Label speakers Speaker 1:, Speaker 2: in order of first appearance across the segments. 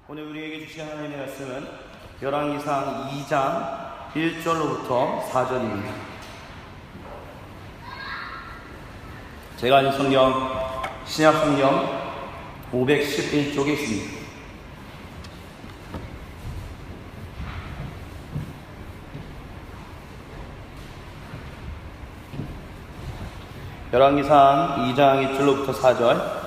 Speaker 1: 오늘 우리에게 주신 하나님의 말씀은 열왕기상 2장 1절로부터 4절입니다. 제가 아는 성경, 신약 성경 511쪽에 있습니다. 열왕기상 2장 1절로부터 4절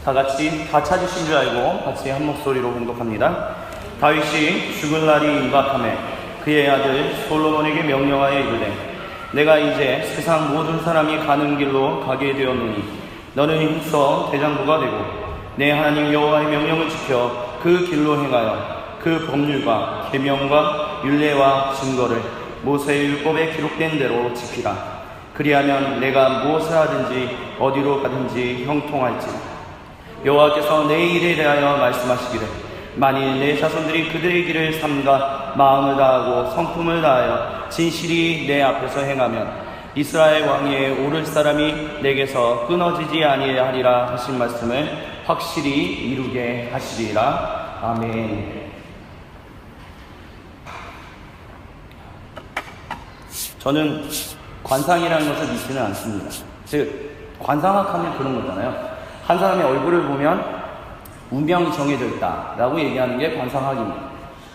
Speaker 1: 다같이 다 찾으신 줄 알고 같이 한 목소리로 봉독합니다. 다윗이 죽을 날이 임박하매 그의 아들 솔로몬에게 명령하여 이르되 내가 이제 세상 모든 사람이 가는 길로 가게 되었노니 너는 힘써 대장부가 되고 내 하나님 여호와의 명령을 지켜 그 길로 행하여 그 법률과 계명과 율례와 증거를 모세의 율법에 기록된 대로 지키라. 그리하면 내가 무엇을 하든지 어디로 가든지 형통할지라. 여호와께서 내 일에 대하여 말씀하시기를 만일 내 자손들이 그들의 길을 삼가 마음을 다하고 성품을 다하여 진실이 내 앞에서 행하면 이스라엘 왕위에 오를 사람이 내게서 끊어지지 아니하리라 하신 말씀을 확실히 이루게 하시리라. 아멘. 저는 관상이라는 것을 믿지는 않습니다. 즉 관상학 하면 그런 거잖아요. 한 사람의 얼굴을 보면 운명이 정해져 있다라고 얘기하는 게 관상학입니다.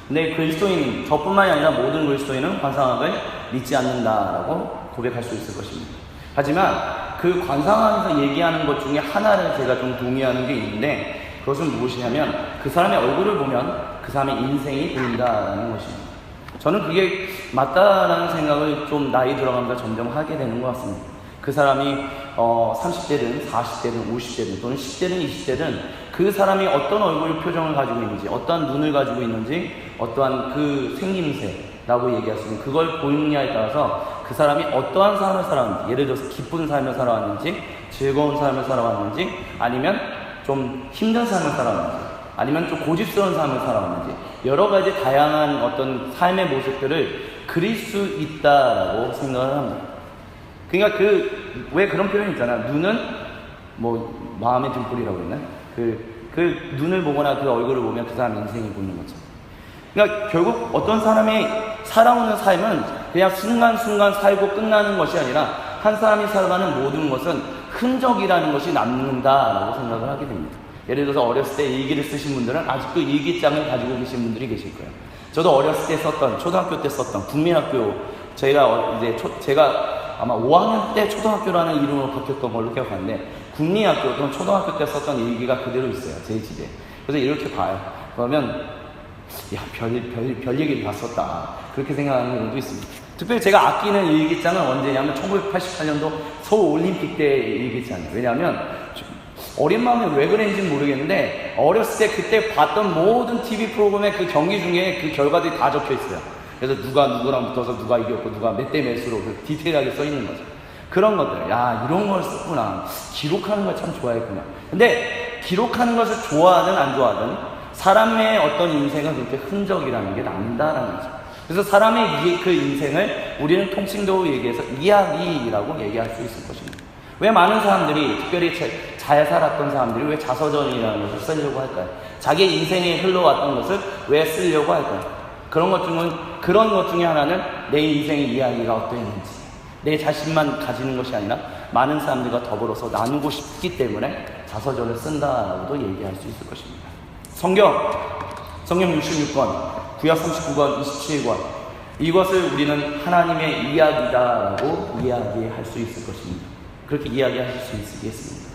Speaker 1: 근데 그리스도인, 저뿐만이 아니라 모든 그리스도인은 관상학을 믿지 않는다라고 고백할 수 있을 것입니다. 하지만 그 관상학에서 얘기하는 것 중에 하나를 제가 좀 동의하는 게 있는데 그것은 무엇이냐면 그 사람의 얼굴을 보면 그 사람의 인생이 보인다라는 것입니다. 저는 그게 맞다라는 생각을 좀 나이 들어가면서 점점 하게 되는 것 같습니다. 그 사람이 30대든 40대든 50대든 또는 10대든 20대든 그 사람이 어떤 얼굴 표정을 가지고 있는지, 어떠한 눈을 가지고 있는지, 어떠한 그 생김새라고 얘기할 수 있는 그걸 보이느냐에 따라서 그 사람이 어떠한 삶을 살아왔는지, 예를 들어서 기쁜 삶을 살아왔는지, 즐거운 삶을 살아왔는지, 아니면 좀 힘든 삶을 살아왔는지, 아니면 좀 고집스러운 삶을 살아왔는지, 여러 가지 다양한 어떤 삶의 모습들을 그릴 수 있다라고 생각을 합니다. 그러니까 왜 그런 표현이 있잖아. 눈은 뭐 마음의 등불이라고 했나? 그 눈을 보거나 그 얼굴을 보면 그 사람 인생이 보이는 거죠. 그러니까 결국 어떤 사람이 살아오는 삶은 그냥 순간순간 살고 끝나는 것이 아니라 한 사람이 살아가는 모든 것은 흔적이라는 것이 남는다라고 생각을 하게 됩니다. 예를 들어서 어렸을 때 일기를 쓰신 분들은 아직도 일기장을 가지고 계신 분들이 계실 거예요. 저도 어렸을 때 썼던, 초등학교 때 썼던 국민학교, 제가 아마 5학년 때 초등학교라는 이름으로 바뀌었던 걸로 기억하는데 국민학교 또는 초등학교 때 썼던 일기가 그대로 있어요. 제 집에. 그래서 이렇게 봐요. 그러면 별 얘기를 다 썼다. 그렇게 생각하는 경우도 있습니다. 특별히 제가 아끼는 일기장은 언제냐면 1988년도 서울올림픽 때 일기장이에요. 왜냐하면 어린 마음에 왜 그랬는지 모르겠는데 어렸을 때 그때 봤던 모든 TV 프로그램의 그 경기 중에 그 결과들이 다 적혀 있어요. 그래서 누가 누구랑 붙어서 누가 이겼고 누가 몇 대 몇으로 디테일하게 써 있는 거죠. 그런 것들, 이런 걸 썼구나. 기록하는 걸 참 좋아했구나. 근데 기록하는 것을 좋아하든 안 좋아하든 사람의 어떤 인생은 그렇게 흔적이라는 게 남다라는 거죠. 그래서 사람의 그 인생을 우리는 통칭적으로 얘기해서 이야기라고 얘기할 수 있을 것입니다. 왜 많은 사람들이, 특별히 잘 살았던 사람들이 왜 자서전이라는 것을 쓰려고 할까요? 자기 인생에 흘러왔던 것을 왜 쓰려고 할까요? 그런 것 중에 하나는 내 인생의 이야기가 어떠했는지, 내 자신만 가지는 것이 아니라 많은 사람들과 더불어서 나누고 싶기 때문에 자서전을 쓴다라고도 얘기할 수 있을 것입니다. 성경 66권, 구약 39권, 27권, 이것을 우리는 하나님의 이야기다라고 이야기할 수 있을 것입니다. 그렇게 이야기하실 수 있겠습니다.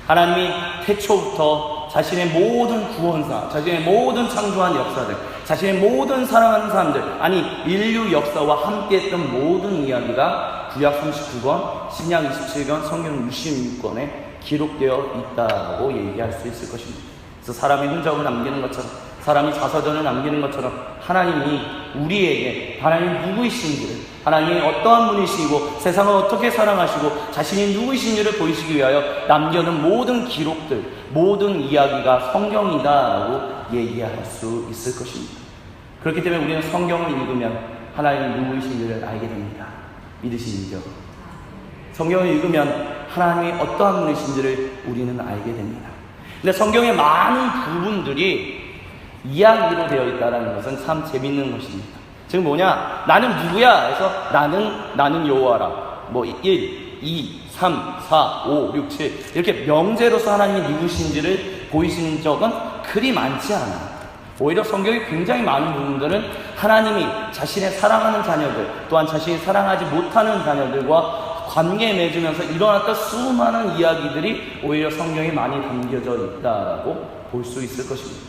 Speaker 1: 하나님이 태초부터 자신의 모든 구원사, 자신의 모든 창조한 역사들, 자신의 모든 사랑하는 사람들, 아니 인류 역사와 함께했던 모든 이야기가 구약 39권, 신약 27권, 성경 66권에 기록되어 있다고 얘기할 수 있을 것입니다. 그래서 사람이 흔적을 남기는 것처럼, 사람이 자서전을 남기는 것처럼 하나님이 우리에게 하나님 누구이신지를, 하나님이 어떠한 분이시고 세상을 어떻게 사랑하시고 자신이 누구이신지를 보이시기 위하여 남겨놓은 모든 기록들, 모든 이야기가 성경이다라고 얘기할 수 있을 것입니다. 그렇기 때문에 우리는 성경을 읽으면 하나님이 누구이신지를 알게 됩니다. 믿으시죠? 성경을 읽으면 하나님이 어떠한 분이신지를 우리는 알게 됩니다. 근데 성경의 많은 부분들이 이야기로 되어 있다는 것은 참 재밌는 것입니다. 즉 뭐냐? 나는 누구야? 해서 나는 여호와라. 뭐 1, 2, 3, 4, 5, 6, 7 이렇게 명제로서 하나님이 누구신지를 보이시는 적은 그리 많지 않아요. 오히려 성경이 굉장히 많은 부분들은 하나님이 자신의 사랑하는 자녀들 또한 자신이 사랑하지 못하는 자녀들과 관계 맺으면서 일어났던 수많은 이야기들이 오히려 성경에 많이 담겨져 있다라고 볼 수 있을 것입니다.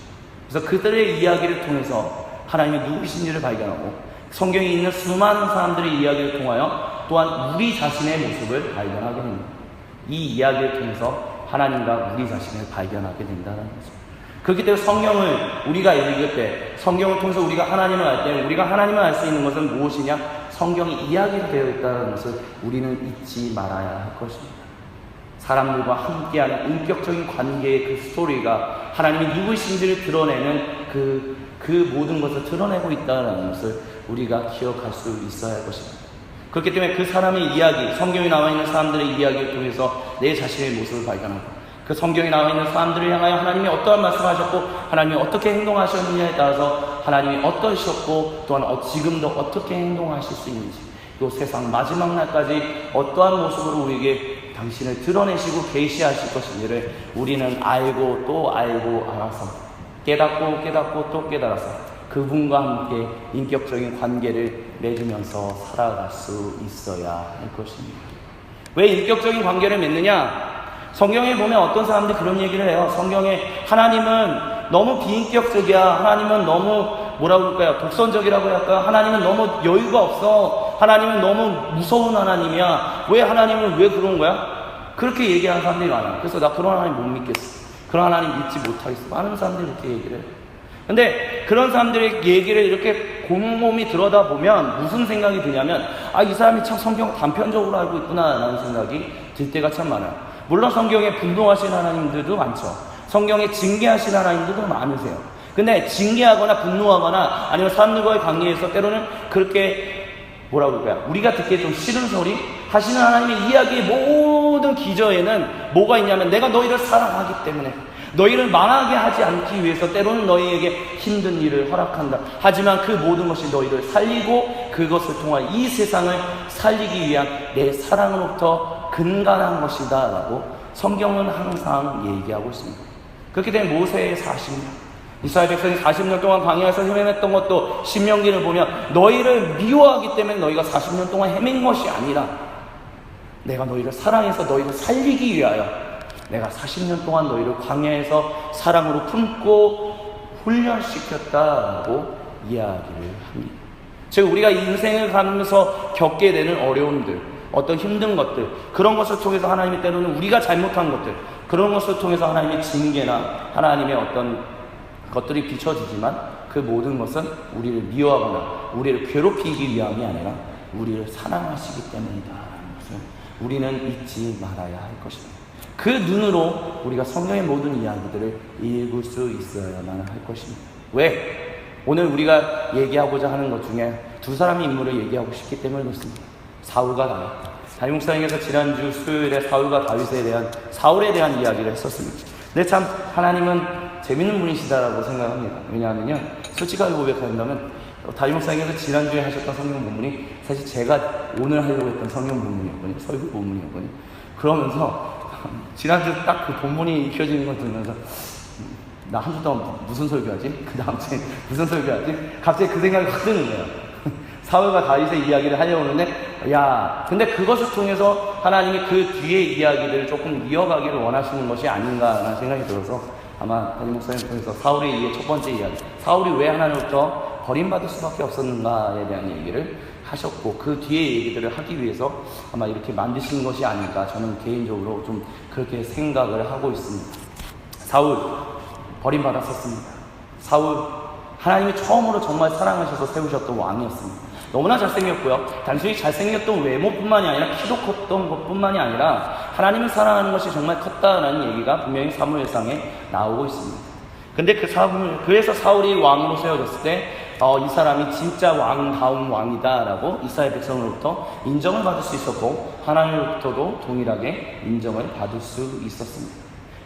Speaker 1: 그래서 그들의 이야기를 통해서 하나님이 누구신지를 발견하고 성경에 있는 수많은 사람들의 이야기를 통하여 또한 우리 자신의 모습을 발견하게 됩니다. 이 이야기를 통해서 하나님과 우리 자신을 발견하게 된다는 거죠. 그렇기 때문에 성경을 우리가 읽을 때, 성경을 통해서 우리가 하나님을 알 때, 우리가 하나님을 알 수 있는 것은 무엇이냐? 성경이 이야기가 되어 있다는 것을 우리는 잊지 말아야 할 것입니다. 사람들과 함께하는 인격적인 관계의 그 스토리가 하나님이 누구신지를 드러내는 그 모든 것을 드러내고 있다는 것을 우리가 기억할 수 있어야 할 것입니다. 그렇기 때문에 그 사람의 이야기, 성경에 나와 있는 사람들의 이야기를 통해서 내 자신의 모습을 발견하고 그 성경에 나와 있는 사람들을 향하여 하나님이 어떠한 말씀하셨고 하나님이 어떻게 행동하셨느냐에 따라서 하나님이 어떠셨고 또한 지금도 어떻게 행동하실 수 있는지 또 세상 마지막 날까지 어떠한 모습으로 우리에게 당신을 드러내시고 계시하실 것인지를 우리는 알고 또 알고 알아서 깨닫고 또 깨달아서 그분과 함께 인격적인 관계를 맺으면서 살아갈 수 있어야 할 것입니다. 왜 인격적인 관계를 맺느냐? 성경에 보면 어떤 사람들이 그런 얘기를 해요. 성경에 하나님은 너무 비인격적이야. 하나님은 너무 뭐라고 그럴까요? 독선적이라고 할까요? 하나님은 너무 여유가 없어. 하나님은 너무 무서운 하나님이야. 왜 하나님은 왜 그런 거야? 그렇게 얘기하는 사람들이 많아요. 그래서 나 그런 하나님 못 믿겠어. 그런 하나님 믿지 못하겠어. 많은 사람들이 이렇게 얘기를 해요. 근데 그런 사람들의 얘기를 이렇게 곰곰이 들여다보면 무슨 생각이 드냐면 이 사람이 참 성경 단편적으로 알고 있구나 라는 생각이 들 때가 참 많아요. 물론 성경에 분노하신 하나님들도 많죠. 성경에 징계하신 하나님들도 많으세요. 근데 징계하거나 분노하거나 아니면 사람들과의 관계에서 때로는 그렇게 뭐라고 할까요? 우리가 듣기에 좀 싫은 소리 하시는 하나님의 이야기의 모든 기저에는 뭐가 있냐면 내가 너희를 사랑하기 때문에 너희를 망하게 하지 않기 위해서 때로는 너희에게 힘든 일을 허락한다. 하지만 그 모든 것이 너희를 살리고 그것을 통하여 이 세상을 살리기 위한 내 사랑으로부터 근간한 것이다 라고 성경은 항상 얘기하고 있습니다. 그렇기 때문에 모세의 40년 이스라엘 백성이 40년 동안 광야에서 헤매했던 것도 신명기를 보면 너희를 미워하기 때문에 너희가 40년 동안 헤맨 것이 아니라 내가 너희를 사랑해서 너희를 살리기 위하여 내가 40년 동안 너희를 광야에서 사랑으로 품고 훈련시켰다라고 이야기를 합니다. 즉 우리가 인생을 가면서 겪게 되는 어려움들, 어떤 힘든 것들, 그런 것을 통해서 하나님이 때로는 우리가 잘못한 것들, 그런 것을 통해서 하나님의 징계나 하나님의 어떤 것들이 비춰지지만 그 모든 것은 우리를 미워하거나 우리를 괴롭히기 위함이 아니라 우리를 사랑하시기 때문이다라는 것을 우리는 잊지 말아야 할 것입니다. 그 눈으로 우리가 성경의 모든 이야기들을 읽을 수 있어야만 할 것입니다. 왜? 오늘 우리가 얘기하고자 하는 것 중에 두 사람의 인물을 얘기하고 싶기 때문에 그렇습니다. 사울과 다윗. 담임 목사님께서 지난주 수요일에 사울에 대한 이야기를 했었습니다. 근데 참 하나님은 재밌는 분이시다라고 생각합니다. 왜냐하면요, 솔직하게 고백한다면 담임 목사님께서 지난주에 하셨던 성경 본문이 사실 제가 오늘 하려고 했던 성경 본문이었거든요. 설교 본문이었거든요. 그러면서 지난주 딱 그 본문이 익혀지는 걸 들으면서 나 한 주 동안 무슨 설교하지? 그 다음 주에 무슨 설교하지? 갑자기 그 생각이 확 드는 거예요. 사울과 다윗의 이야기를 하려고 하는데 근데 그것을 통해서 하나님이 그 뒤의 이야기들을 조금 이어가기를 원하시는 것이 아닌가라는 생각이 들어서 아마 담임 목사님 통해서 사울에 의해 첫 번째 이야기, 사울이 왜 하나님으로부터 버림받을 수밖에 없었는가에 대한 얘기를 하셨고 그 뒤의 얘기들을 하기 위해서 아마 이렇게 만드신 것이 아닐까 저는 개인적으로 좀 그렇게 생각을 하고 있습니다. 사울 버림받았었습니다. 사울 하나님이 처음으로 정말 사랑하셔서 세우셨던 왕이었습니다. 너무나 잘생겼고요. 단순히 잘생겼던 외모뿐만이 아니라 키도 컸던 것뿐만이 아니라 하나님을 사랑하는 것이 정말 컸다라는 얘기가 분명히 사무엘상에 나오고 있습니다. 근데 그래서 사울이 왕으로 세워졌을 때 이 사람이 진짜 왕다운 왕이다라고 이스라엘 백성으로부터 인정을 받을 수 있었고 하나님으로부터도 동일하게 인정을 받을 수 있었습니다.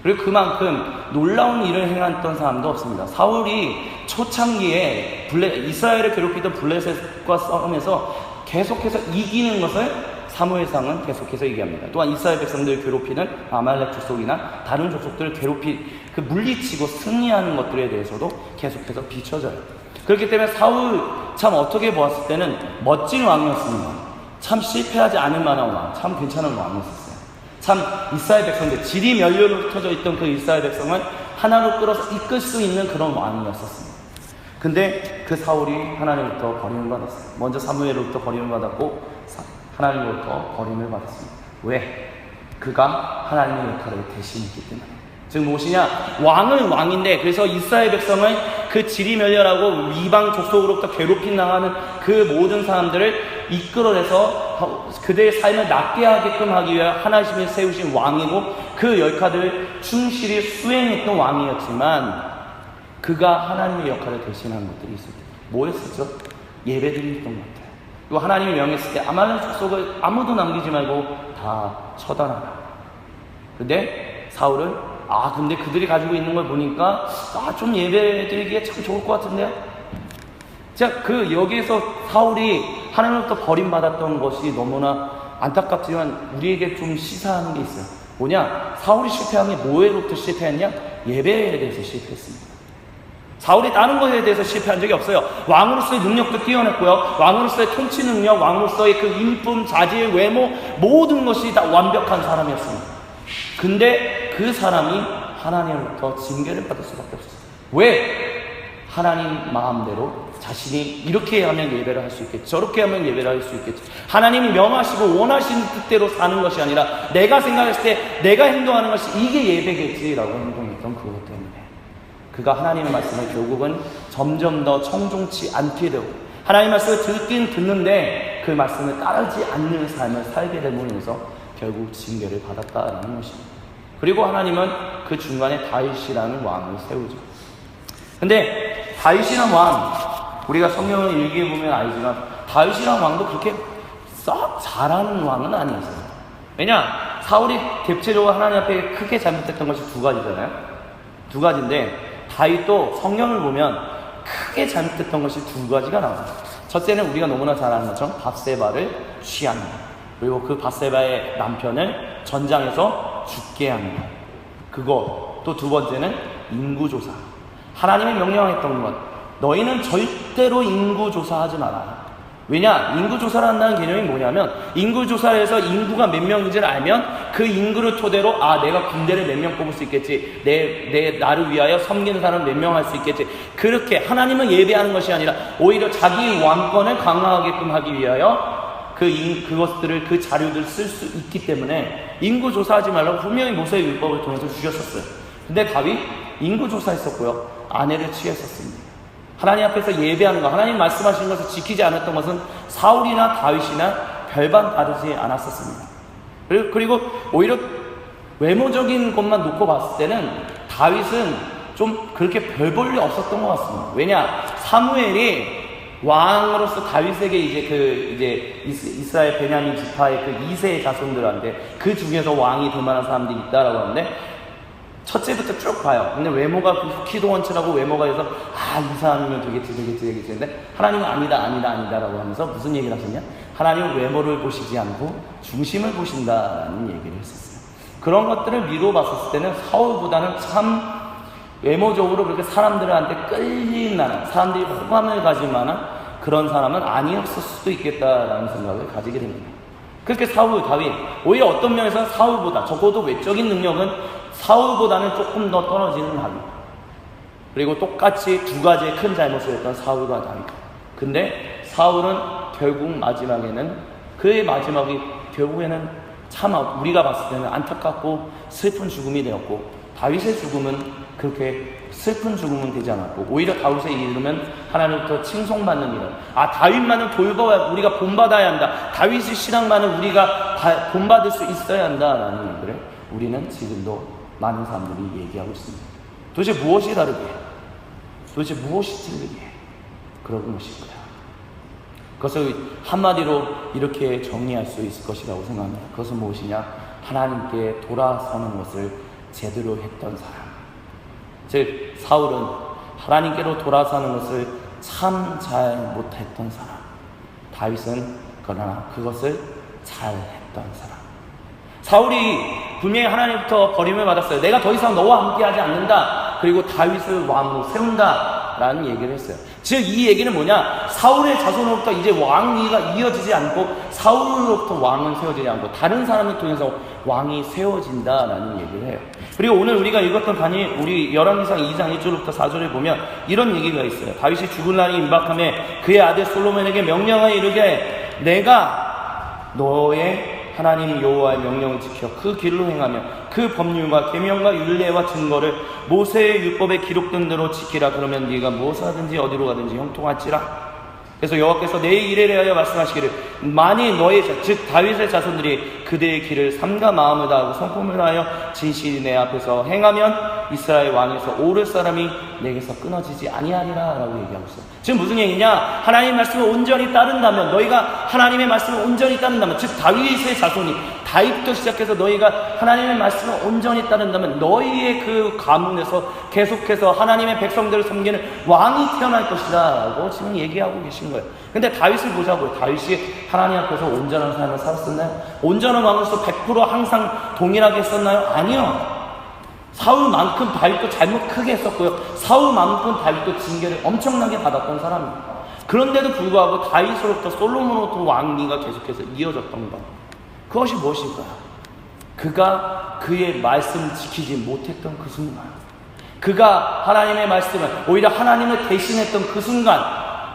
Speaker 1: 그리고 그만큼 놀라운 일을 행했던 사람도 없습니다. 사울이 초창기에 이스라엘을 괴롭히던 블레셋과 싸움에서 계속해서 이기는 것을 사무엘상은 계속해서 얘기합니다. 또한 이스라엘 백성들을 괴롭히는 아말렉 족속이나 다른 족속들을 물리치고 승리하는 것들에 대해서도 계속해서 비춰져요. 그렇기 때문에 사울 참 어떻게 보았을 때는 멋진 왕이었습니다. 참 실패하지 않을 만한 왕, 참 괜찮은 왕이었어요. 참 이스라엘 백성들, 질이 멸류로 흩어져 있던 그 이스라엘 백성을 하나로 끌어서 이끌 수 있는 그런 왕이었었습니다. 근데 그 사울이 하나님으로부터 버림을 받았어요. 먼저 사무엘로부터 버림을 받았고 하나님으로부터 버림을 받았습니다. 왜? 그가 하나님의 역할을 대신했기 때문에. 즉 무엇이냐? 왕은 왕인데, 그래서 이스라엘 백성을 그 지리멸렬하고 이방 족속으로부터 괴롭힘 당하는 그 모든 사람들을 이끌어내서 그들의 삶을 낫게 하게끔 하기 위해 하나님이 세우신 왕이고, 그 역할을 충실히 수행했던 왕이었지만, 그가 하나님의 역할을 대신한 것들이 있을 때 뭐였었죠? 예배드렸던 것 같아요. 그리고 하나님이 명했을 때 아말렉 족속을 아무도 남기지 말고 다 처단하라. 근데 사울은 근데 그들이 가지고 있는 걸 보니까 좀 예배드리기에 참 좋을 것 같은데요. 자, 여기에서 사울이 하나님으로부터 버림받았던 것이 너무나 안타깝지만 우리에게 좀 시사하는 게 있어요. 뭐냐? 사울이 실패한 게 뭐로부터 실패했냐? 예배에 대해서 실패했습니다. 사울이 다른 것에 대해서 실패한 적이 없어요. 왕으로서의 능력도 뛰어났고요. 왕으로서의 통치 능력, 왕으로서의 그 인품, 자질, 외모, 모든 것이 다 완벽한 사람이었습니다. 근데 그 사람이 하나님으로부터 징계를 받을 수밖에 없었어요. 왜? 하나님 마음대로 자신이 이렇게 하면 예배를 할 수 있겠지, 저렇게 하면 예배를 할 수 있겠지, 하나님이 명하시고 원하시는 뜻대로 사는 것이 아니라 내가 생각했을 때 내가 행동하는 것이 이게 예배겠지라고 행동했던 그것 때문에 그가 하나님의 말씀을 결국은 점점 더 청종치 않게 되고, 하나님의 말씀을 듣긴 듣는데 그 말씀을 따르지 않는 삶을 살게 됨으로 인해서 결국 징계를 받았다라는 것입니다. 그리고 하나님은 그 중간에 다윗이라는 왕을 세우죠. 근데 다윗이라는 왕, 우리가 성경을 읽어보면 알지만 다윗이라는 왕도 그렇게 썩 잘하는 왕은 아니었어요. 왜냐? 사울이 대체적으로 하나님 앞에 크게 잘못했던 것이 두 가지잖아요. 두 가지인데 다윗도 성경을 보면 크게 잘못했던 것이 두 가지가 나와요. 첫째는 우리가 너무나 잘 아는 것처럼 밧세바를 취합니다. 그리고 그 밧세바의 남편을 전장에서 죽게 합니다. 그거. 또 두 번째는 인구조사. 하나님이 명령했던 것, 너희는 절대로 인구조사하지 마라. 왜냐? 인구조사를 한다는 개념이 뭐냐면, 인구조사를 해서 인구가 몇 명인지를 알면 그 인구를 토대로 내가 군대를 몇 명 뽑을 수 있겠지, 나를 위하여 섬기는 사람을 몇 명 할 수 있겠지, 그렇게 하나님은 예배하는 것이 아니라 오히려 자기 왕권을 강화하게끔 하기 위하여 그것들을, 그 자료들을 쓸 수 있기 때문에 인구조사하지 말라고 분명히 모세의 율법을 통해서 주셨었어요. 근데 다윗 인구조사했었고요, 아내를 취했었습니다. 하나님 앞에서 예배하는 것, 하나님 말씀하신 것을 지키지 않았던 것은 사울이나 다윗이나 별반 다르지 않았었습니다. 그리고 오히려 외모적인 것만 놓고 봤을 때는 다윗은 좀 그렇게 별 볼 일 없었던 것 같습니다. 왜냐? 사무엘이 왕으로서 다윗에게 이제 이스라엘 베냐민 지파의 그 2세의 자손들한테 그 중에서 왕이 될 만한 사람들이 있다라고 하는데, 첫째부터 쭉 봐요. 근데 외모가 키도원치라고 외모가 해서 이 사람이면 되겠지 근데 하나님은 아니다라고 하면서 무슨 얘기를 하셨냐? 하나님은 외모를 보시지 않고 중심을 보신다라는 얘기를 했었어요. 그런 것들을 미루어 봤을 때는 사울보다는 참 외모적으로 그렇게 사람들한테 끌릴 만한, 사람들이 호감을 가질 만한 그런 사람은 아니었을 수도 있겠다라는 생각을 가지게 됩니다. 그렇게 사울, 다윗, 오히려 어떤 면에서는 사울보다, 적어도 외적인 능력은 사울보다는 조금 더 떨어지는 다윗. 그리고 똑같이 두 가지의 큰 잘못을 했던 사울과 다윗. 근데 사울은 결국 마지막에는, 그의 마지막이 결국에는 참 우리가 봤을 때는 안타깝고 슬픈 죽음이 되었고, 다윗의 죽음은 그렇게 슬픈 죽음은 되지 않았고, 오히려 다윗의 이름은 하나님부터 칭송받는 이름. 다윗만은 우리가 본받아야 한다. 다윗의 신앙만은 우리가 본받을 수 있어야 한다라는 얘기를 우리는 지금도 많은 사람들이 얘기하고 있습니다. 도대체 무엇이 다르게? 도대체 무엇이 틀리게? 그런 것일까요? 그것을 한마디로 이렇게 정리할 수 있을 것이라고 생각합니다. 그것은 무엇이냐? 하나님께 돌아서는 것을 제대로 했던 사람. 즉 사울은 하나님께로 돌아서는 것을 참 잘 못했던 사람. 다윗은 그러나 그것을 잘 했던 사람. 사울이 분명히 하나님부터 버림을 받았어요. 내가 더 이상 너와 함께하지 않는다. 그리고 다윗을 왕으로 세운다 라는 얘기를 했어요. 즉 이 얘기는 뭐냐, 사울의 자손으로부터 이제 왕위가 이어지지 않고 사울로부터 왕은 세워지지 않고 다른 사람을 통해서 왕이 세워진다라는 얘기를 해요. 그리고 오늘 우리가 읽었던 반이 우리 열왕기상 2장 1절부터 4절에 보면 이런 얘기가 있어요. 다윗이 죽을 날이 임박함에 그의 아들 솔로몬에게 명령하여 이르되 내가 너의 하나님 여호와의 명령을 지켜 그 길로 행하며 그 법률과 계명과 율례와 증거를 모세의 율법에 기록된 대로 지키라. 그러면 네가 무엇을 하든지 어디로 가든지 형통할지라. 그래서 여호와께서 내 일에 대하여 말씀하시기를 만일 너의 즉 다윗의 자손들이 그대의 길을 삼가 마음을 다하고 성품을 다하여 진실이 내 앞에서 행하면 이스라엘 왕에서 오를 사람이 내게서 끊어지지 아니하리라 라고 얘기하고 있어요. 지금 무슨 얘기냐, 하나님의 말씀을 온전히 따른다면, 너희가 하나님의 말씀을 온전히 따른다면, 즉 다윗의 자손이 다윗부터 시작해서 너희가 하나님의 말씀을 온전히 따른다면 너희의 그 가문에서 계속해서 하나님의 백성들을 섬기는 왕이 태어날 것이다 라고 지금 얘기하고 계신 거예요. 근데 다윗을 보자고요. 다윗이 하나님 앞에서 온전한 삶을 살았었나요? 온전한 왕으로서 100% 항상 동일하게 했었나요? 아니요. 사울만큼 다윗도 잘못 크게 했었고요. 사울만큼 다윗도 징계를 엄청나게 받았던 사람입니다. 그런데도 불구하고 다윗으로부터 솔로몬으로부터 왕위가 계속해서 이어졌던 것, 그것이 무엇일까요? 그가 그의 말씀을 지키지 못했던 그 순간, 그가 하나님의 말씀을 오히려 하나님을 대신했던 그 순간,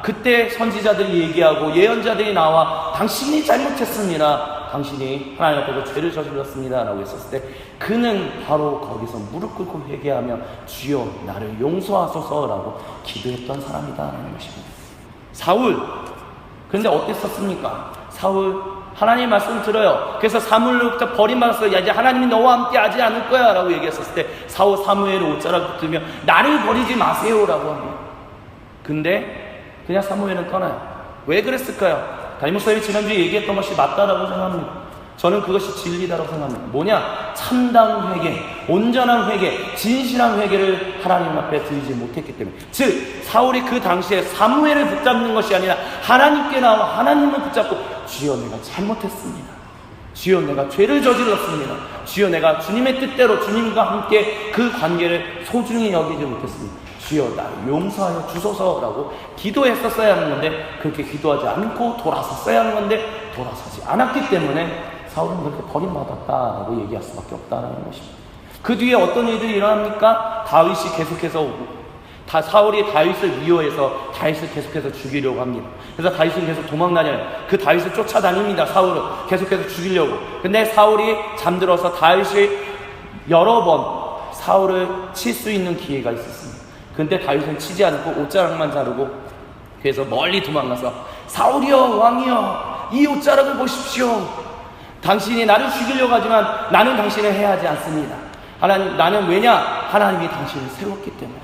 Speaker 1: 그때 선지자들이 얘기하고 예언자들이 나와 당신이 잘못했습니다, 당신이 하나님 앞에서 죄를 저질렀습니다 라고 했었을 때 그는 바로 거기서 무릎 꿇고 회개하며 주여 나를 용서하소서 라고 기도했던 사람이다 라는 것입니다. 사울, 그런데 어땠었습니까? 사울 하나님의 말씀을 들어요. 그래서 사무엘로부터 버림받았어요. 야, 이제 하나님이 너와 함께 하지 않을 거야 라고 얘기했었을 때 사울 사무엘을 옷자락 붙들며 나를 버리지 마세요 라고 합니다. 근데 그냥 사무엘은 떠나요. 왜 그랬을까요? 담임목사님이 지난주에 얘기했던 것이 맞다라고 생각합니다. 저는 그것이 진리다라고 생각합니다. 뭐냐? 참다운 회개, 온전한 회개, 진실한 회개를 하나님 앞에 드리지 못했기 때문에. 즉 사울이 그 당시에 사무엘을 붙잡는 것이 아니라 하나님께 나와 하나님을 붙잡고 주여 내가 잘못했습니다, 주여 내가 죄를 저질렀습니다, 주여 내가 주님의 뜻대로 주님과 함께 그 관계를 소중히 여기지 못했습니다, 주여 나를 용서하여 주소서라고 기도했었어야 하는 건데 그렇게 기도하지 않고 돌아섰어야 하는 건데 돌아서지 않았기 때문에 사울은 그렇게 버림받았다라고 얘기할 수밖에 없다는 것입니다. 그 뒤에 어떤 일들이 일어납니까? 다윗이 계속해서 사울이 다윗을 미워해서 다윗을 계속해서 죽이려고 합니다. 그래서 다윗은 계속 도망다녀요. 그 다윗을 쫓아다닙니다. 사울은 계속해서 죽이려고. 근데 사울이 잠들어서 다윗이 여러 번 사울을 칠 수 있는 기회가 있었습니다. 근데 다윗은 치지 않고 옷자락만 자르고 그래서 멀리 도망가서 사울이여 왕이여 이 옷자락을 보십시오. 당신이 나를 죽이려고 하지만 나는 당신을 해하지 않습니다. 하나님, 나는 왜냐? 하나님이 당신을 세웠기 때문에,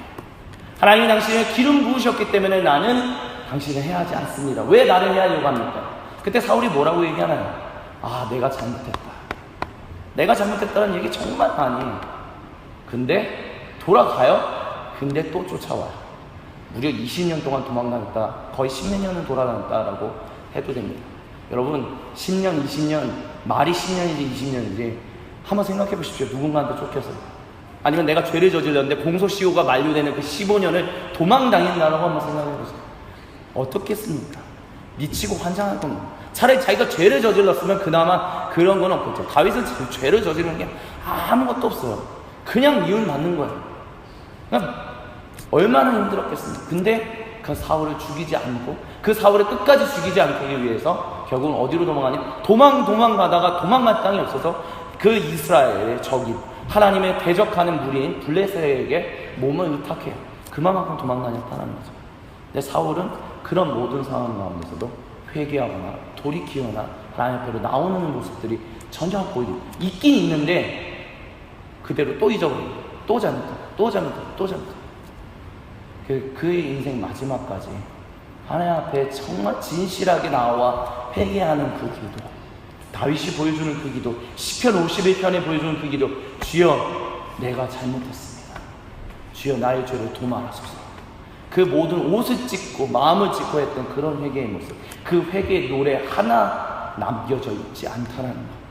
Speaker 1: 하나님이 당신을 기름 부으셨기 때문에 나는 당신을 해하지 않습니다. 왜 나를 해하려고 합니까? 그때 사울이 뭐라고 얘기하나요? 아, 내가 잘못했다. 내가 잘못했다는 얘기 정말 많이 해요. 근데 돌아가요? 근데 또 쫓아와요. 무려 20년 동안 도망다녔다, 거의 10몇 년을 돌아다녔다라고 해도 됩니다. 여러분 10년, 20년, 말이 10년인지 20년인지 한번 생각해 보십시오. 누군가한테 쫓겨서, 아니면 내가 죄를 저질렀는데 공소시효가 만료되는 그 15년을 도망다닌다라고 한번 생각해 보세요. 어떻겠습니까? 미치고 환장할 겁니다. 차라리 자기가 죄를 저질렀으면 그나마 그런 건 없겠죠. 다윗은 죄를 저지른 게 아무것도 없어요. 그냥 미움 받는 거예요. 그러니까 얼마나 힘들었겠습니까? 근데 그 사울을 죽이지 않고, 그 사울을 끝까지 죽이지 않기 위해서 결국은 어디로 도망가냐? 도망가다가 도망갈 땅이 없어서 그 이스라엘의 적인 하나님의 대적하는 무리인 블레셋에게 몸을 의탁해요. 그만큼 도망다녔다는 거죠. 근데 사울은 그런 모든 상황 가운데서도 회개하거나 돌이키거나 하나님 앞으로 나오는 모습들이 전혀 보이고 있긴 있는데 그대로 또 잊어버리고 또 잘못하고 그의 인생 마지막까지 하나님 앞에 정말 진실하게 나와 회개하는 그 기도, 다윗이 보여주는 그 기도, 시편 51편에 보여주는 그 기도, 주여 내가 잘못했습니다. 주여 나의 죄를 도말하소서. 그 모든 옷을 찢고 마음을 찢고 했던 그런 회개의 모습, 그 회개의 노래 하나 남겨져 있지 않다는 것,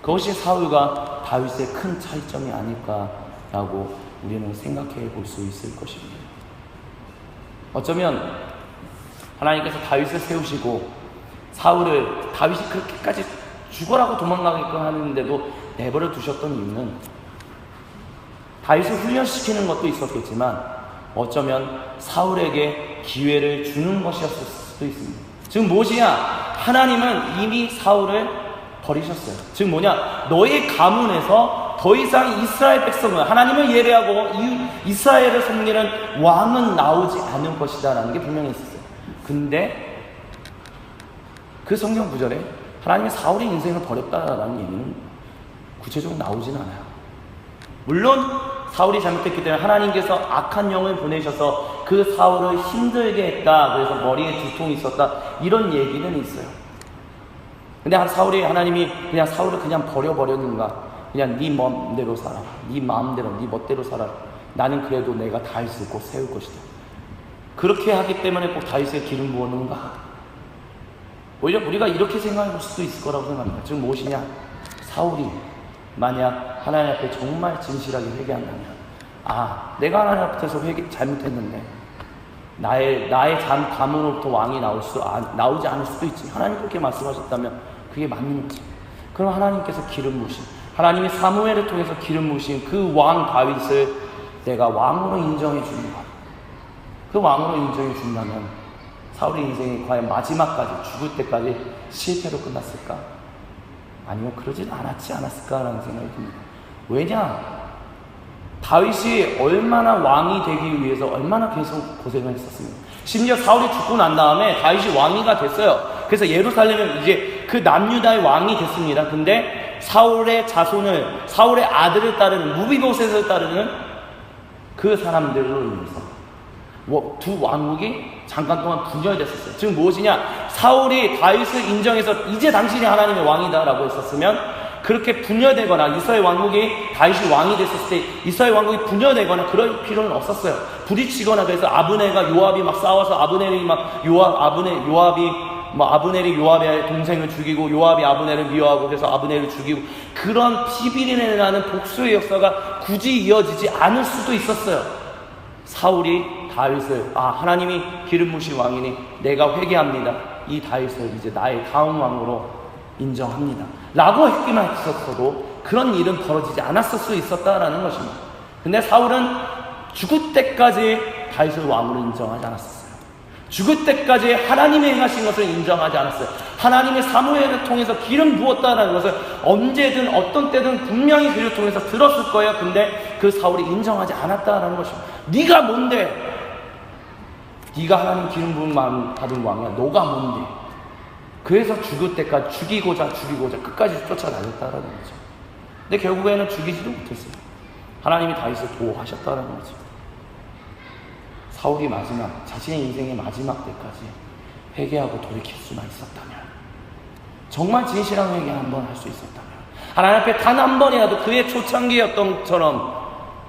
Speaker 1: 그것이 사울과 다윗의 큰 차이점이 아닐까라고 우리는 생각해 볼 수 있을 것입니다. 어쩌면 하나님께서 다윗을 세우시고 다윗이 그렇게까지 죽어라고 도망가게끔 하는데도 내버려 두셨던 이유는 다윗을 훈련시키는 것도 있었겠지만 어쩌면 사울에게 기회를 주는 것이었을 수도 있습니다. 즉 무엇이냐? 하나님은 이미 사울을 버리셨어요. 즉 뭐냐? 너의 가문에서 더 이상 이스라엘 백성은 하나님을 예배하고 이스라엘을 섬기는 왕은 나오지 않을 것이다 라는 게 분명히 있었어요. 근데 그 성경 구절에 하나님이 사울의 인생을 버렸다라는 얘기는 구체적으로 나오진 않아요. 물론 사울이 잘못했기 때문에 하나님께서 악한 영을 보내셔서 그 사울을 힘들게 했다, 그래서 머리에 두통이 있었다, 이런 얘기는 있어요. 근데 하나님이 그냥 사울을 그냥 버려버렸는가? 그냥 네 마음대로 살아, 네 마음대로, 네 멋대로 살아, 나는 그래도 내가 다윗을 꼭 세울 것이다, 그렇게 하기 때문에 꼭 다윗의 기름 부었는가? 오히려 우리가 이렇게 생각할 수도 있을 거라고 생각합니다. 즉 무엇이냐? 사울이 만약 하나님 앞에 정말 진실하게 회개한다면, 내가 하나님 앞에서 잘못했는데 나의 가문으로부터 왕이 나오지 않을 수도 있지, 하나님 그렇게 말씀하셨다면 그게 맞는 거지. 그럼 하나님께서 기름 부으신, 하나님이 사무엘을 통해서 기름 부으신 그 왕 다윗을 내가 왕으로 인정해 주는 것, 그 왕으로 인정해 준다면 사울의 인생이 과연 마지막까지, 죽을 때까지 실패로 끝났을까? 아니면 그러진 않았을까라는 생각이 듭니다. 왜냐? 다윗이 얼마나 왕이 되기 위해서 얼마나 계속 고생을 했었습니까? 심지어 사울이 죽고 난 다음에 다윗이 왕이가 됐어요. 그래서 예루살렘은 이제 그 남유다의 왕이 됐습니다. 근데 사울의 아들을 따르는, 무비보셋을 따르는 그 사람들로 인해서 두 왕국이 잠깐 동안 분열됐었어요. 즉 무엇이냐? 사울이 다윗을 인정해서 이제 당신이 하나님의 왕이다라고 했었으면, 그렇게 분열되거나 이스라엘 왕국이 다윗이 왕이 됐었을 때 이스라엘 왕국이 분열되거나 그럴 필요는 없었어요. 부딪히거나, 그래서 요압이 막 싸워서 아브넬이 요압의 동생을 죽이고 요압이 아브넬을 미워하고 그래서 아브넬을 죽이고, 그런 피비린내 나는 복수의 역사가 굳이 이어지지 않을 수도 있었어요. 사울이 다윗을 하나님이 기름 부으신 왕이니 내가 회개합니다, 이 다윗을 이제 나의 다음 왕으로 인정합니다 라고 했기만 했었어도 그런 일은 벌어지지 않았을 수 있었다라는 것입니다. 근데 사울은 죽을 때까지 다윗을 왕으로 인정하지 않았어요. 죽을 때까지 하나님이 행하신 것을 인정하지 않았어요. 하나님의 사무엘을 통해서 기름 부었다는 것을 언제든 어떤 때든 분명히 그를 통해서 들었을 거예요. 근데 그 사울이 인정하지 않았다는 것입니다. 네가 뭔데? 네가 하나님 기름 부은 마음 받은 왕이야. 너가 뭔데? 그래서 죽을 때까지 죽이고자 끝까지 쫓아다녔다는 거죠. 근데 결국에는 죽이지도 못했어요. 하나님이 다윗을 보호하셨다는 거죠. 사울이 자신의 인생의 마지막 때까지 회개하고 돌이킬 수만 있었다면, 정말 진실한 회개 한번 할 수 있었다면, 하나님 앞에 단 한 번이라도 그의 초창기였던 것처럼,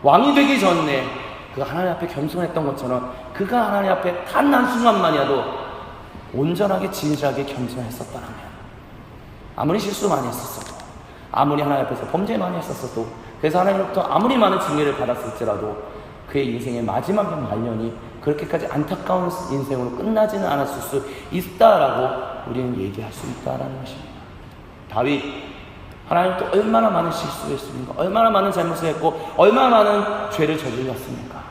Speaker 1: 왕이 되기 전에 그가 하나님 앞에 겸손했던 것처럼 그가 하나님 앞에 단 한순간만이라도 온전하게 진실하게 겸손했었다면, 아무리 실수 많이 했었어도, 아무리 하나님 앞에서 범죄 많이 했었어도, 그래서 하나님으로부터 아무리 많은 징계를 받았을지라도 그의 인생의 마지막 말년이 그렇게까지 안타까운 인생으로 끝나지는 않았을 수 있다라고 우리는 얘기할 수 있다라는 것입니다. 다윗, 하나님도 얼마나 많은 실수를 했습니까? 얼마나 많은 잘못을 했고 얼마나 많은 죄를 저질렀습니까?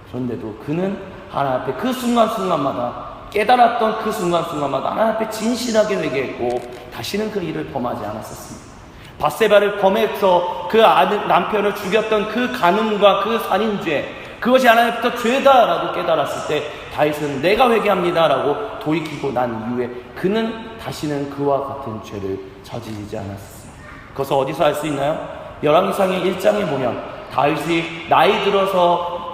Speaker 1: 그런데도 그는 하나님 앞에 그 순간순간마다, 깨달았던 그 순간순간마다 하나님 앞에 진실하게 회개했고 다시는 그 일을 범하지 않았었습니다. 밧세바를 범해서 그 남편을 죽였던 그 간음과 그 살인죄, 그것이 하나님부터 죄다라고 깨달았을 때 다윗은 내가 회개합니다라고 돌이키고 난 이후에 그는 다시는 그와 같은 죄를 저지르지 않았습니다. 그것을 어디서 알 수 있나요? 열왕기상의 1장에 보면 다윗이 나이 들어서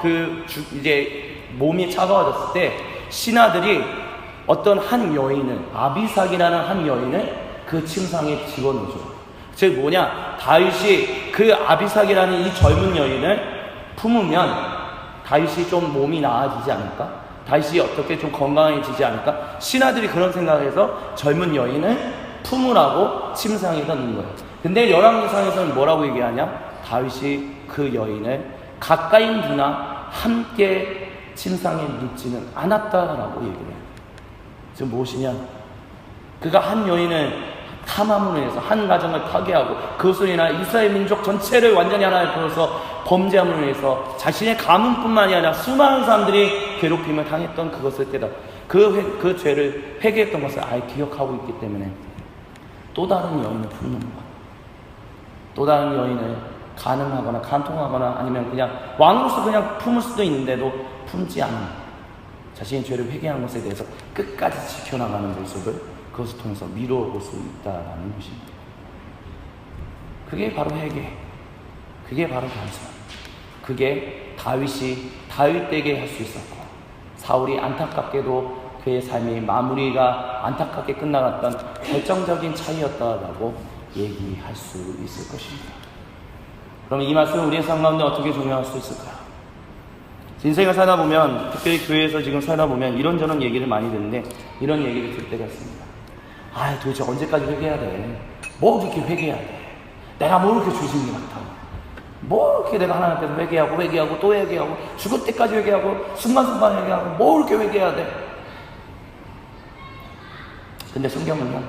Speaker 1: 이제 몸이 차가워졌을 때 신하들이 어떤 한 여인을, 아비삭이라는 한 여인을 그 침상에 집어넣어줘요. 즉 뭐냐, 다윗이 그 아비삭이라는 이 젊은 여인을 품으면 다윗이 좀 몸이 나아지지 않을까? 다윗이 어떻게 좀 건강해지지 않을까? 신하들이 그런 생각을 해서 젊은 여인을 품으라고 침상에다 놓은 거예요. 근데 열왕기상에서는 뭐라고 얘기하냐? 다윗이 그 여인을 가까이 두나 함께 침상에 눕지는 않았다라고 얘기를 해요. 지금 무엇이냐? 그가 한 여인을 탐함으로 해서 한 가정을 파괴하고 그것으로 인하여 이스라엘 민족 전체를 완전히 하나에 불어서 범죄함으로 해서 자신의 가문뿐만이 아니라 수많은 사람들이 괴롭힘을 당했던 그것을 깨달아 그 죄를 회개했던 것을 아예 기억하고 있기 때문에 또 다른 여인을 품는 거야. 또 다른 여인을 간음하거나 간통하거나 아니면 그냥 왕으로서 그냥 품을 수도 있는데도 품지 않는, 자신의 죄를 회개하는 것에 대해서 끝까지 지켜나가는 모습을 그것을 통해서 미뤄볼 수 있다는 것입니다. 그게 바로 회개, 그게 바로 겸손, 그게 다윗이 다윗되게 할 수 있었고 사울이 안타깝게도 그의 삶의 마무리가 안타깝게 끝나갔던 결정적인 차이였다라고 얘기할 수 있을 것입니다. 그럼 이 말씀을 우리의 삶 가운데 어떻게 적용할 수 있을까요? 인생을 살다 보면, 특별히 교회에서 지금 살다 보면 이런저런 얘기를 많이 듣는데 이런 얘기를 들 때가 있습니다. 도대체 언제까지 회개해야 돼? 뭐 이렇게 회개해야 돼? 내가 뭐 이렇게 죄짓는 것 같아? 뭐 이렇게 내가 하나님 앞에서 회개하고 또 회개하고 죽을 때까지 회개하고 순간순간 회개하고 뭐 이렇게 회개해야 돼? 근데 성경은요,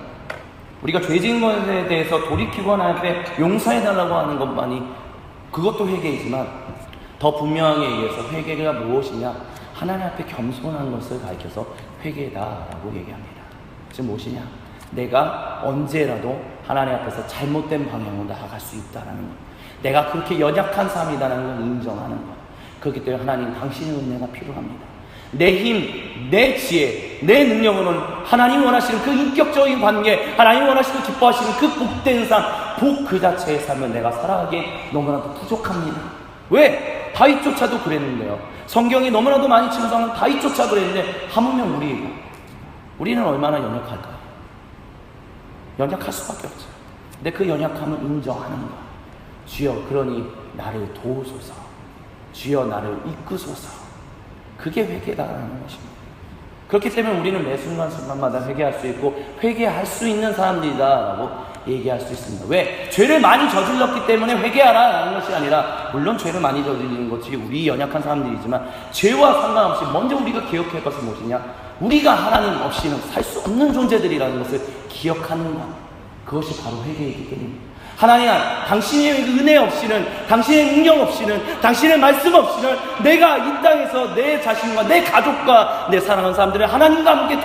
Speaker 1: 우리가 죄 지은 것에 대해서 돌이키고 하나님 앞에 용서해달라고 하는 것만이 그것도 회개이지만 더 분명하게 얘기해서 회개가 무엇이냐, 하나님 앞에 겸손한 것을 가르쳐서 회개다라고 얘기합니다. 지금 무엇이냐, 내가 언제라도 하나님 앞에서 잘못된 방향으로 나아갈 수 있다는 것, 내가 그렇게 연약한 삶이다라는 걸 인정하는 것. 그렇기 때문에 하나님, 당신의 은혜가 필요합니다. 내 힘, 내 지혜, 내 능력으로는 하나님 원하시는 그 인격적인 관계, 하나님 원하시는 기뻐하시는 그 복된 삶, 복 그 자체의 삶을 내가 살아가기에 너무나도 부족합니다. 왜? 다윗조차도 그랬는데요. 성경이 너무나도 많이 칭송하는 다윗조차도 그랬는데 하물며 우리는 얼마나 연약할까요? 연약할 수밖에 없죠. 근데 그 연약함을 인정하는 것. 주여, 그러니 나를 도우소서. 주여, 나를 이끄소서. 그게 회개다라는 것입니다. 그렇기 때문에 우리는 매 순간순간마다 회개할 수 있고 회개할 수 있는 사람들이다라고 얘기할 수 있습니다. 왜? 죄를 많이 저질렀기 때문에 회개하라라는 것이 아니라, 물론 죄를 많이 저지르는 것이 우리 연약한 사람들이지만 죄와 상관없이 먼저 우리가 기억해야 할 것은 무엇이냐? 우리가 하나님 없이는 살 수 없는 존재들이라는 것을 기억하는 것, 그것이 바로 회개이기 때문입니다. 하나님, 당신의 은혜 없이는, 당신의 능력 없이는, 당신의 말씀 없이는 내가 이 땅에서 내 자신과 내 가족과 내 사랑하는 사람들을 하나님과 함께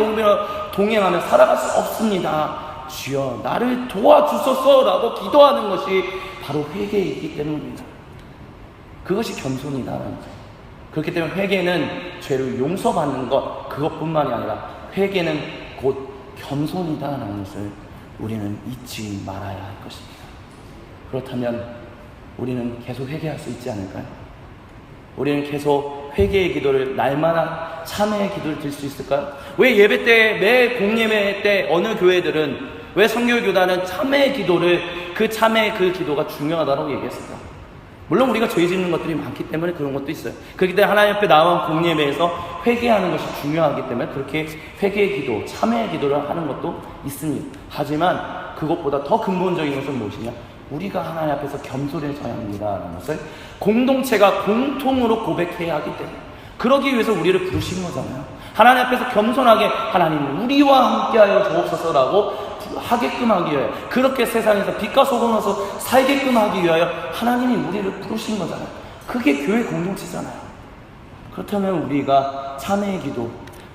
Speaker 1: 동행하며 살아갈 수 없습니다. 주여, 나를 도와주소서라고 기도하는 것이 바로 회개이기 때문입니다. 그것이 겸손이다라는 거죠. 그렇기 때문에 회개는 죄를 용서받는 것, 그것뿐만이 아니라 회개는 곧 겸손이다라는 것을 우리는 잊지 말아야 할 것입니다. 그렇다면 우리는 계속 회개할 수 있지 않을까요? 우리는 계속 회개의 기도를, 날마다 참회의 기도를 드릴 수 있을까요? 왜 예배 때, 매 공예배 때 어느 교회들은, 왜 선교교단은 참회의 기도를, 그 참회의 그 기도가 중요하다고 얘기했을까? 물론 우리가 죄 짓는 것들이 많기 때문에 그런 것도 있어요. 그렇기 때문에 하나님 앞에 나온 공예배에서 회개하는 것이 중요하기 때문에 그렇게 회개의 기도, 참회의 기도를 하는 것도 있습니다. 하지만 그것보다 더 근본적인 것은 무엇이냐? 우리가 하나님 앞에서 겸손해져야 합니다라는 것을 공동체가 공통으로 고백해야 하기 때문에, 그러기 위해서 우리를 부르신 거잖아요. 하나님 앞에서 겸손하게 하나님 우리와 함께하여 주옵소서라고 하게끔 하기 위하여, 그렇게 세상에서 빛과 소금으로서 살게끔 하기 위하여 하나님이 우리를 부르신 거잖아요. 그게 교회 공동체잖아요. 그렇다면 우리가 참회의 기도,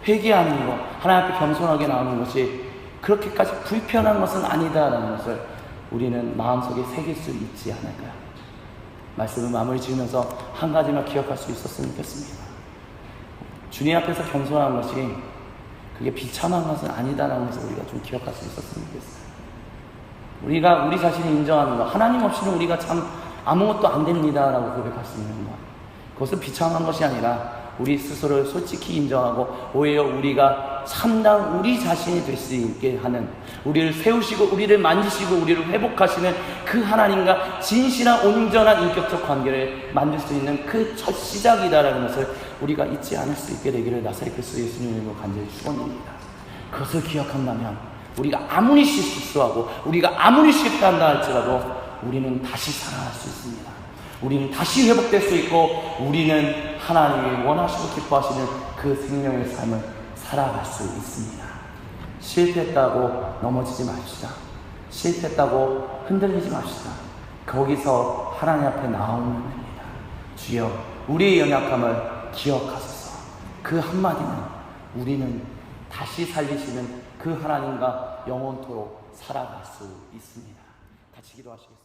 Speaker 1: 회개하는 것, 하나님 앞에 겸손하게 나오는 것이 그렇게까지 불편한 것은 아니다라는 것을 우리는 마음속에 새길 수 있지 않을까요? 말씀을 마무리 지으면서 한 가지만 기억할 수 있었으면 좋겠습니다. 주님 앞에서 겸손한 것이 그게 비참한 것은 아니다라는 것을 우리가 좀 기억할 수 있었으면 좋겠어요. 우리가 우리 자신이 인정하는 것, 하나님 없이는 우리가 참 아무것도 안 됩니다라고 고백할 수 있는 것, 그것은 비참한 것이 아니라 우리 스스로를 솔직히 인정하고 오히려 우리가 참다운 우리 자신이 될 수 있게 하는, 우리를 세우시고 우리를 만지시고 우리를 회복하시는 그 하나님과 진실한 온전한 인격적 관계를 만들 수 있는 그 첫 시작이다라는 것을 우리가 잊지 않을 수 있게 되기를 나사렛 그리스도 예수님의 이름으로 간절히 축원드립니다. 그것을 기억한다면 우리가 아무리 실수하고 우리가 아무리 실패한다 할지라도 우리는 다시 살아날 수 있습니다. 우리는 다시 회복될 수 있고 우리는 하나님이 원하시고 기뻐하시는 그 생명의 삶을 살아갈 수 있습니다. 실패했다고 넘어지지 맙시다. 실패했다고 흔들리지 맙시다. 거기서 하나님 앞에 나오면 됩니다. 주여, 우리의 연약함을 기억하소서. 그 한마디는 우리는 다시 살리시는 그 하나님과 영원토록 살아갈 수 있습니다. 같이 기도하시겠습니다.